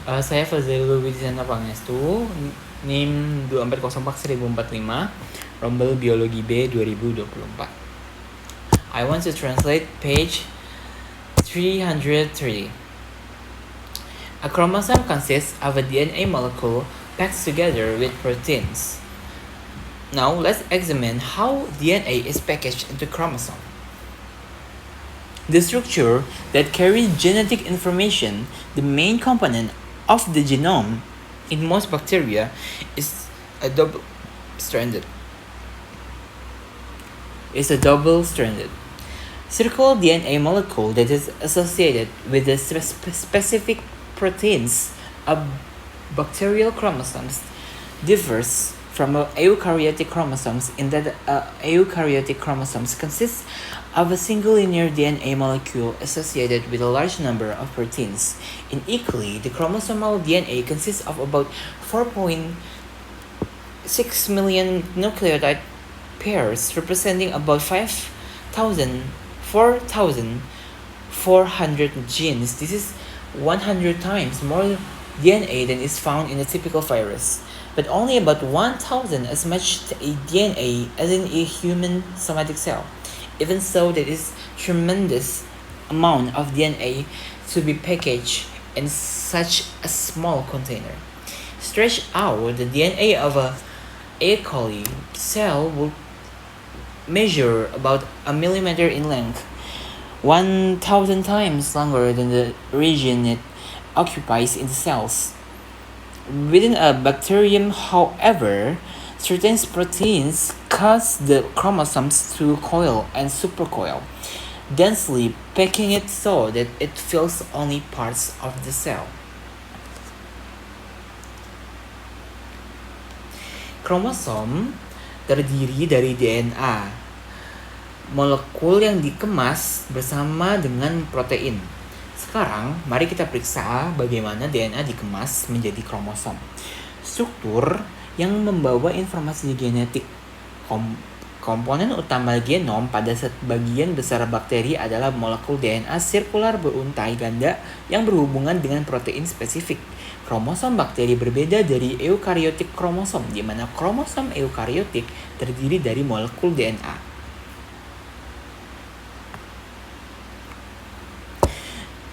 Saya Fazilul Widiana Pangestu, NIM 2404-1045, Rombel Biologi B 2024. I want to translate page 330. A chromosome consists of a DNA molecule packed together with proteins. Now let's examine how DNA is packaged into chromosome. The structure that carries genetic information, the main component of the genome in most bacteria, is a double-stranded. Circular DNA molecule that is associated with the specific proteins of bacterial chromosomes differs from eukaryotic chromosomes in that eukaryotic chromosomes consist of a single linear DNA molecule associated with a large number of proteins. In E. the chromosomal DNA consists of about 4.6 million nucleotide pairs, representing about 4,400 genes. This is 100 times more DNA than is found in a typical virus, but only about 1,000 as much DNA as in a human somatic cell. Even so, there is tremendous amount of DNA to be packaged in such a small container. Stretch out the DNA of a E. coli cell will measure about a millimeter in length, 1,000 times longer than the region it occupies in the cells. Within a bacterium, however, certain proteins cause the chromosomes to coil and supercoil, densely packing it so that it fills only parts of the cell. Kromosom terdiri dari DNA, molekul yang dikemas bersama dengan protein. Sekarang, mari kita periksa bagaimana DNA dikemas menjadi kromosom. Struktur yang membawa informasi genetik. Komponen utama genom pada sebagian besar bakteri adalah molekul DNA sirkular beruntai ganda yang berhubungan dengan protein spesifik. Kromosom bakteri berbeda dari eukariotik kromosom, di mana kromosom eukariotik terdiri dari molekul DNA.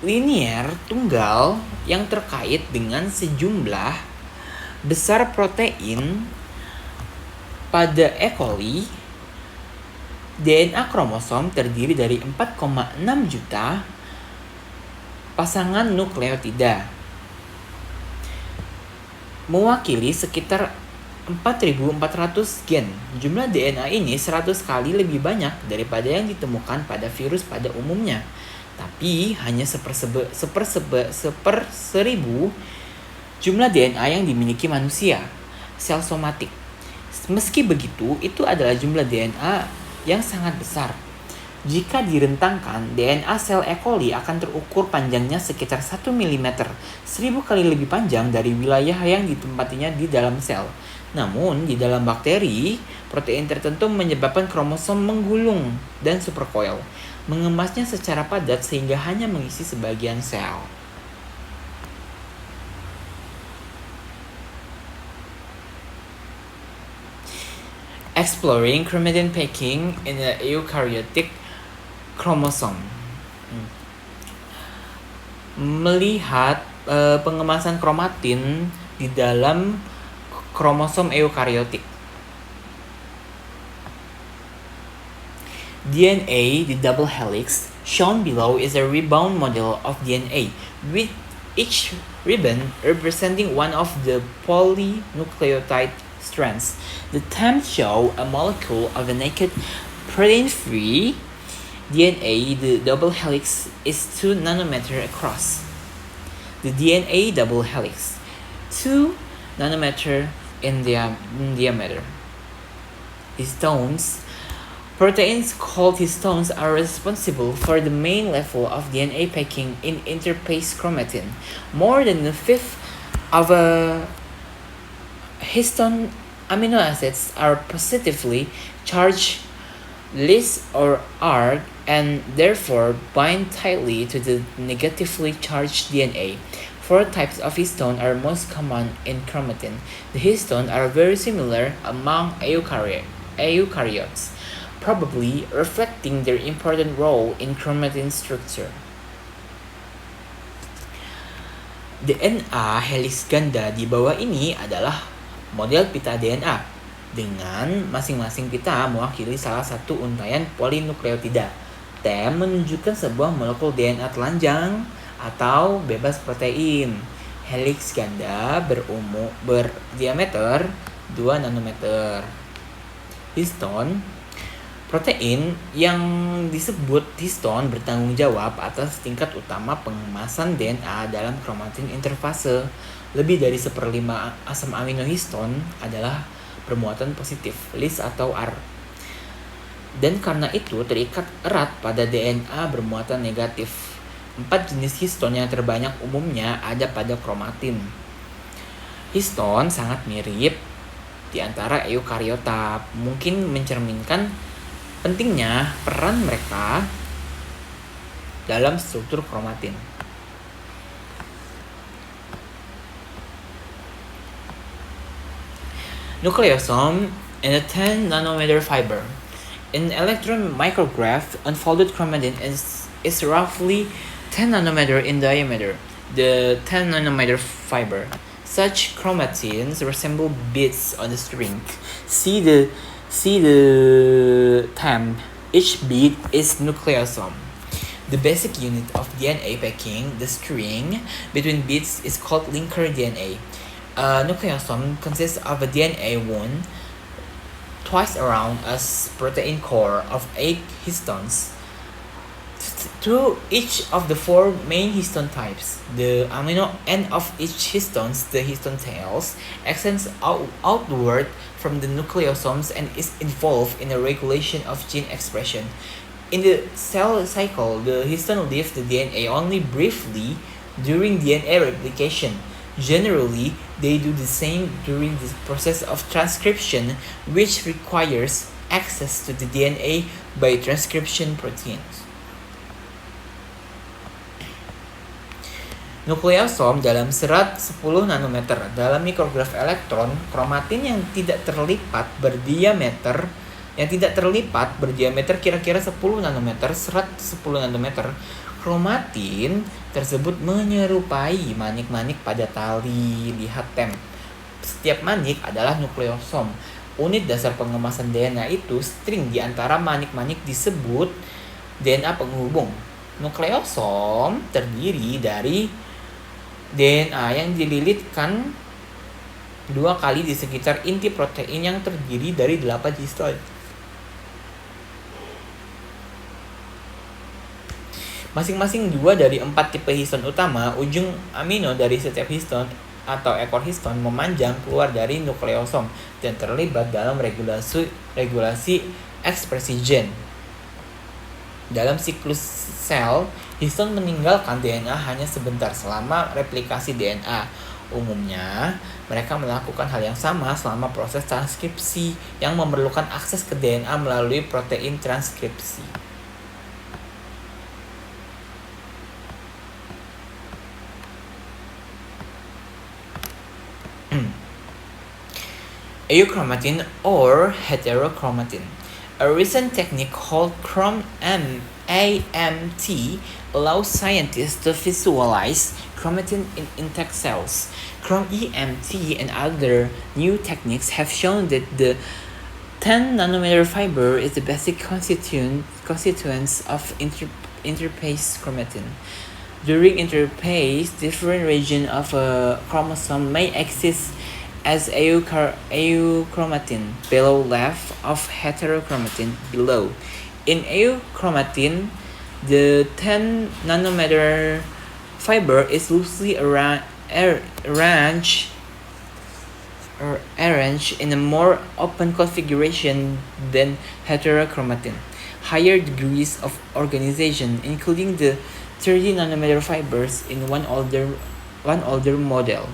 Linear tunggal yang terkait dengan sejumlah besar protein pada E. coli. DNA kromosom terdiri dari 4,6 juta pasangan nukleotida, mewakili sekitar 4.400 gen. Jumlah DNA ini 100 kali lebih banyak daripada yang ditemukan pada virus pada umumnya, tapi hanya seper seribu jumlah DNA yang dimiliki manusia, sel somatik. Meski begitu, itu adalah jumlah DNA yang sangat besar. Jika direntangkan, DNA sel E. coli akan terukur panjangnya sekitar 1 mm, 1000 kali lebih panjang dari wilayah yang ditempatinya di dalam sel. Namun, di dalam bakteri, protein tertentu menyebabkan kromosom menggulung dan supercoil, mengemasnya secara padat sehingga hanya mengisi sebagian sel. Exploring chromatin packing in a eukaryotic chromosome. Melihat pengemasan kromatin di dalam kromosom eukariotik. DNA, the double helix, shown below is a rebound model of DNA, with each ribbon representing one of the polynucleotide strands. The terms show a molecule of a naked protein-free DNA. The double helix is 2 nanometer across. The DNA double helix, 2 nanometer in diameter. Histones. Proteins called histones are responsible for the main level of DNA packing in interphase chromatin. More than a fifth of a histone amino acids are positively charged Lis or arg and therefore bind tightly to the negatively charged DNA. Four types of histone are most common in chromatin. The histones are very similar among eukaryotes, probably reflecting their important role in chromatin structure. DNA helix ganda di bawah ini adalah model pita DNA, dengan masing-masing pita mewakili salah satu untaian polinukleotida. T menunjukkan sebuah molekul DNA telanjang atau bebas protein. Helix ganda berdiameter 2 nanometer. Histone, protein yang disebut histone bertanggung jawab atas tingkat utama pengemasan DNA dalam kromatin interfase. Lebih dari 1/5 asam amino histone adalah bermuatan positif, LIS atau R. Dan karena itu terikat erat pada DNA bermuatan negatif. 4 jenis histone yang terbanyak umumnya ada pada kromatin. Histone sangat mirip di antara eukariota, mungkin mencerminkan pentingnya peran mereka dalam struktur kromatin. Nucleosome and a 10 nanometer fiber. In electron micrograph, unfolded chromatin is roughly 10 nanometer in diameter. The 10 nanometer fiber. Such chromatins resemble beads on a string. See the thumb. Each bead is nucleosome. The basic unit of DNA packing, the string between beads, is called linker DNA. A nucleosome consists of a DNA wound twice around a protein core of 8 histones. Through each of the 4 main histone types, the amino end of each histone, the histone tails, extends outward from the nucleosomes and is involved in the regulation of gene expression. In the cell cycle, the histone leaves the DNA only briefly during DNA replication. Generally, they do the same during the process of transcription, which requires access to the DNA by transcription proteins. Nukleosome dalam serat 10 nanometer. Dalam mikrograf elektron, kromatin yang tidak terlipat berdiameter kira-kira 10 nanometer, serat 10 nanometer. Kromatin tersebut menyerupai manik-manik pada tali. Lihat tem. Setiap manik adalah nukleosom. Unit dasar pengemasan DNA itu string di antara manik-manik disebut DNA penghubung. Nukleosom terdiri dari DNA yang dililitkan 2 kali di sekitar inti protein yang terdiri dari 8 histone. Masing-masing 2 dari 4 tipe histone utama, ujung amino dari setiap histone atau ekor histone memanjang keluar dari nukleosom dan terlibat dalam regulasi ekspresi gen. Dalam siklus sel, histone meninggalkan DNA hanya sebentar selama replikasi DNA. Umumnya, mereka melakukan hal yang sama selama proses transkripsi yang memerlukan akses ke DNA melalui protein transkripsi. Euchromatin or heterochromatin. A recent technique called AMT allows scientists to visualize chromatin in intact cells. ChromeEMT and other new techniques have shown that the 10 nanometer fiber is the basic constituents of interphase chromatin. During interphase, different regions of a chromosome may exist as euchromatin below left of heterochromatin below. In euchromatin, the 10 nanometer fiber is loosely arranged in a more open configuration than heterochromatin. Higher degrees of organization, including the 30 nanometer fibers in one older model,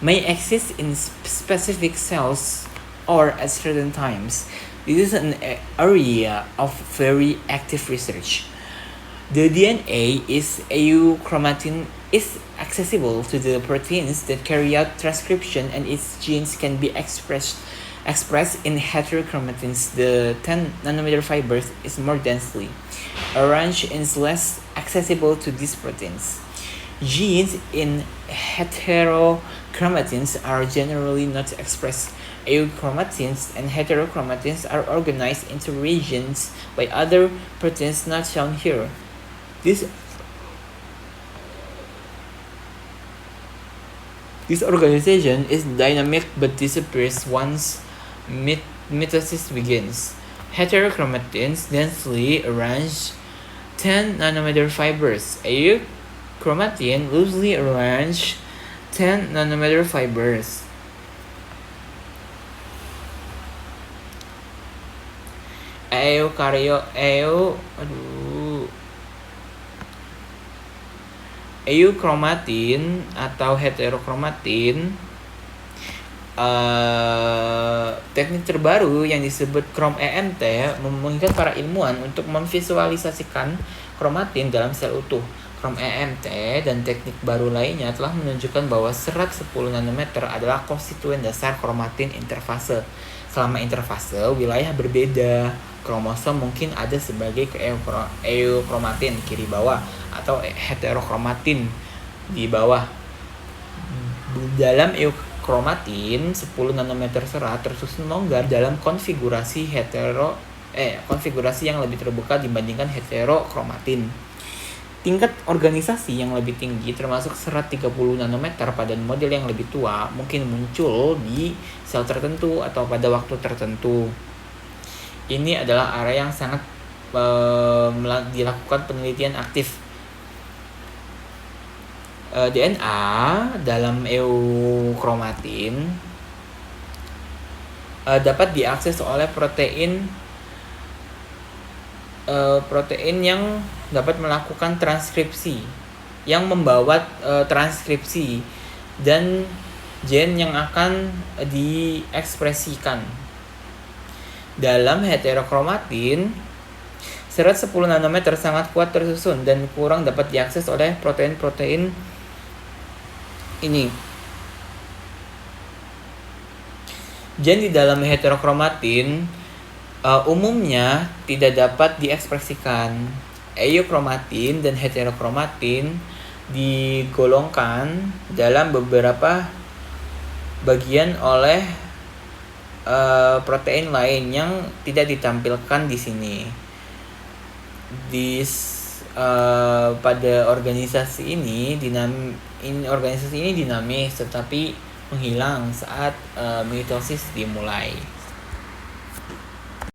may exist in specific cells or at certain times. This is an area of very active research. The DNA is euchromatin is accessible to the proteins that carry out transcription, and its genes can be expressed in heterochromatins. The 10 nanometer fibers is more densely arranged and is less accessible to these proteins. Genes in heterochromatins are generally not expressed. Euchromatins and heterochromatins are organized into regions by other proteins not shown here. This organization is dynamic but disappears once mitosis begins. Heterochromatins densely arrange 10 nanometer fibers. Euchromatin loosely arrange 10 nanometer fibers. Euchromatin atau heterochromatin, teknik terbaru yang disebut Chrome-EMT memungkinkan para ilmuwan untuk memvisualisasikan kromatin dalam sel utuh. Chrome-EMT dan teknik baru lainnya telah menunjukkan bahwa serat 10 nanometer adalah konstituen dasar kromatin interfase. Selama interfase, wilayah berbeda kromosom mungkin ada sebagai euchromatin kiri bawah atau heterochromatin di bawah. Dalam euchromatin, 10 nanometer serat tersusun longgar dalam konfigurasi konfigurasi yang lebih terbuka dibandingkan heterochromatin. Tingkat organisasi yang lebih tinggi termasuk serat 30 nanometer pada model yang lebih tua mungkin muncul di sel tertentu atau pada waktu tertentu. Ini adalah area yang sangat dilakukan penelitian aktif. DNA dalam euchromatin dapat diakses oleh protein yang dapat melakukan transkripsi, yang membawa transkripsi dan gen yang akan diekspresikan. Dalam heterochromatin, serat 10 nanometer sangat kuat tersusun dan kurang dapat diakses oleh protein-protein ini. Gen di dalam heterochromatin umumnya tidak dapat diekspresikan. Euchromatin dan heterochromatin digolongkan dalam beberapa bagian oleh protein lain yang tidak ditampilkan di sini. Pada organisasi ini dinamis tetapi menghilang saat mitosis dimulai.